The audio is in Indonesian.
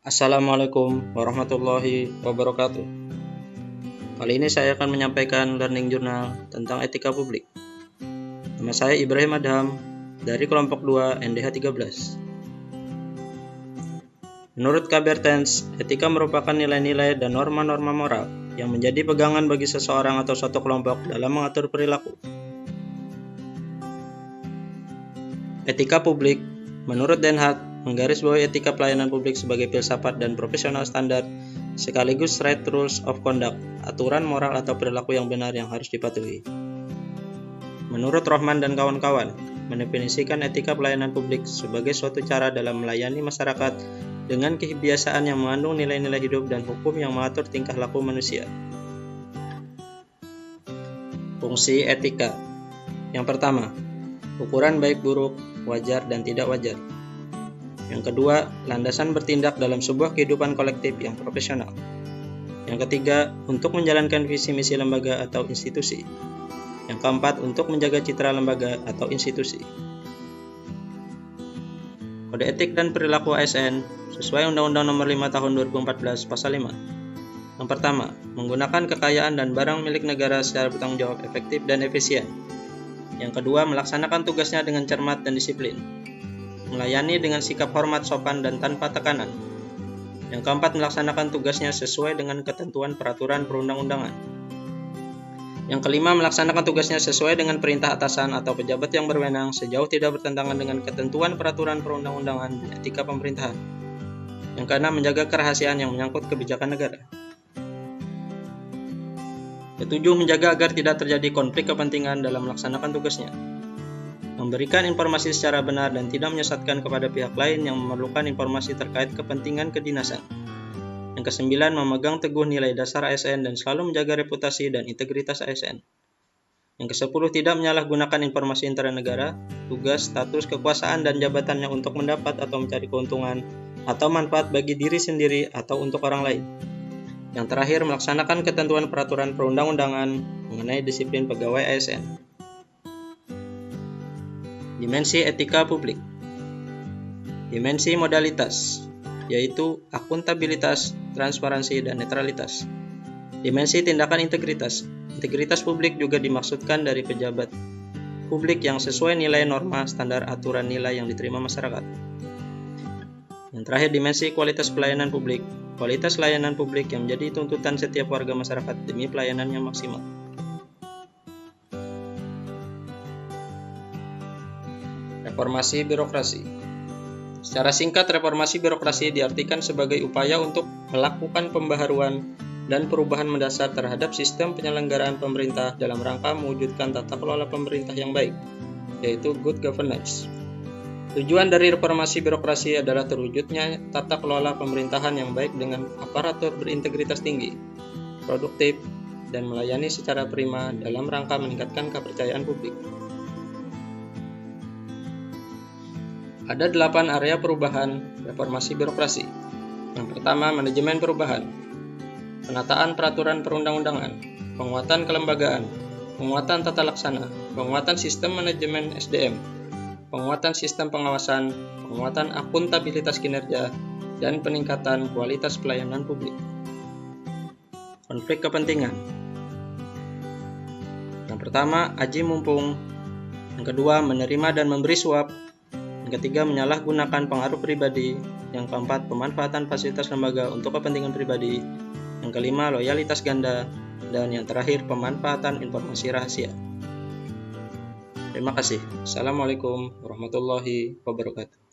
Assalamualaikum warahmatullahi wabarakatuh. Kali ini saya akan menyampaikan learning journal tentang etika publik. Nama saya Ibrahim Adham dari kelompok 2 NDH 13. Menurut K. Bertens, etika merupakan nilai-nilai dan norma-norma moral yang menjadi pegangan bagi seseorang atau suatu kelompok dalam mengatur perilaku. Etika publik, menurut Den Haag, menggarisbawahi etika pelayanan publik sebagai filsafat dan profesional standar, sekaligus right rules of conduct, aturan moral atau perilaku yang benar yang harus dipatuhi. Menurut Rohman dan kawan-kawan, mendefinisikan etika pelayanan publik sebagai suatu cara dalam melayani masyarakat dengan kebiasaan yang mengandung nilai-nilai hidup dan hukum yang mengatur tingkah laku manusia. Fungsi etika. Yang pertama, ukuran baik buruk, wajar dan tidak wajar. Yang kedua, landasan bertindak dalam sebuah kehidupan kolektif yang profesional. Yang ketiga, untuk menjalankan visi misi lembaga atau institusi. Yang keempat, untuk menjaga citra lembaga atau institusi. Kode etik dan perilaku ASN sesuai Undang-Undang Nomor 5 Tahun 2014 Pasal 5. Yang pertama, menggunakan kekayaan dan barang milik negara secara bertanggung jawab, efektif dan efisien. Yang kedua, melaksanakan tugasnya dengan cermat dan disiplin. Melayani dengan sikap hormat, sopan, dan tanpa tekanan. Yang keempat, melaksanakan tugasnya sesuai dengan ketentuan peraturan perundang-undangan. Yang kelima, melaksanakan tugasnya sesuai dengan perintah atasan atau pejabat yang berwenang sejauh tidak bertentangan dengan ketentuan peraturan perundang-undangan dan etika pemerintahan. Yang keenam, menjaga kerahasiaan yang menyangkut kebijakan negara. Ketujuh, menjaga agar tidak terjadi konflik kepentingan dalam melaksanakan tugasnya. Memberikan informasi secara benar dan tidak menyesatkan kepada pihak lain yang memerlukan informasi terkait kepentingan kedinasan. Yang kesembilan, memegang teguh nilai dasar ASN dan selalu menjaga reputasi dan integritas ASN. Yang kesepuluh, tidak menyalahgunakan informasi intern negara, tugas, status, kekuasaan, dan jabatannya untuk mendapat atau mencari keuntungan atau manfaat bagi diri sendiri atau untuk orang lain. Yang terakhir, melaksanakan ketentuan peraturan perundang-undangan mengenai disiplin pegawai ASN. Dimensi etika publik. Dimensi modalitas, yaitu akuntabilitas, transparansi, dan netralitas. Dimensi tindakan integritas. Integritas publik juga dimaksudkan dari pejabat publik yang sesuai nilai norma, standar, aturan nilai yang diterima masyarakat. Yang terakhir, dimensi kualitas pelayanan publik. Kualitas layanan publik yang menjadi tuntutan setiap warga masyarakat demi pelayanan yang maksimal. Reformasi birokrasi. Secara singkat, reformasi birokrasi diartikan sebagai upaya untuk melakukan pembaharuan dan perubahan mendasar terhadap sistem penyelenggaraan pemerintah dalam rangka mewujudkan tata kelola pemerintah yang baik, yaitu good governance. Tujuan dari reformasi birokrasi adalah terwujudnya tata kelola pemerintahan yang baik dengan aparatur berintegritas tinggi, produktif, dan melayani secara prima dalam rangka meningkatkan kepercayaan publik. Ada 8 area perubahan reformasi birokrasi. Yang pertama, manajemen perubahan, penataan peraturan perundang-undangan, penguatan kelembagaan, penguatan tata laksana, penguatan sistem manajemen SDM, penguatan sistem pengawasan, penguatan akuntabilitas kinerja, dan peningkatan kualitas pelayanan publik. Konflik kepentingan. Yang pertama, aji mumpung. Yang kedua, menerima dan memberi suap. Yang ketiga, menyalahgunakan pengaruh pribadi. Yang keempat, pemanfaatan fasilitas lembaga untuk kepentingan pribadi. Yang kelima, loyalitas ganda. Dan yang terakhir, pemanfaatan informasi rahasia. Terima kasih. Assalamualaikum warahmatullahi wabarakatuh.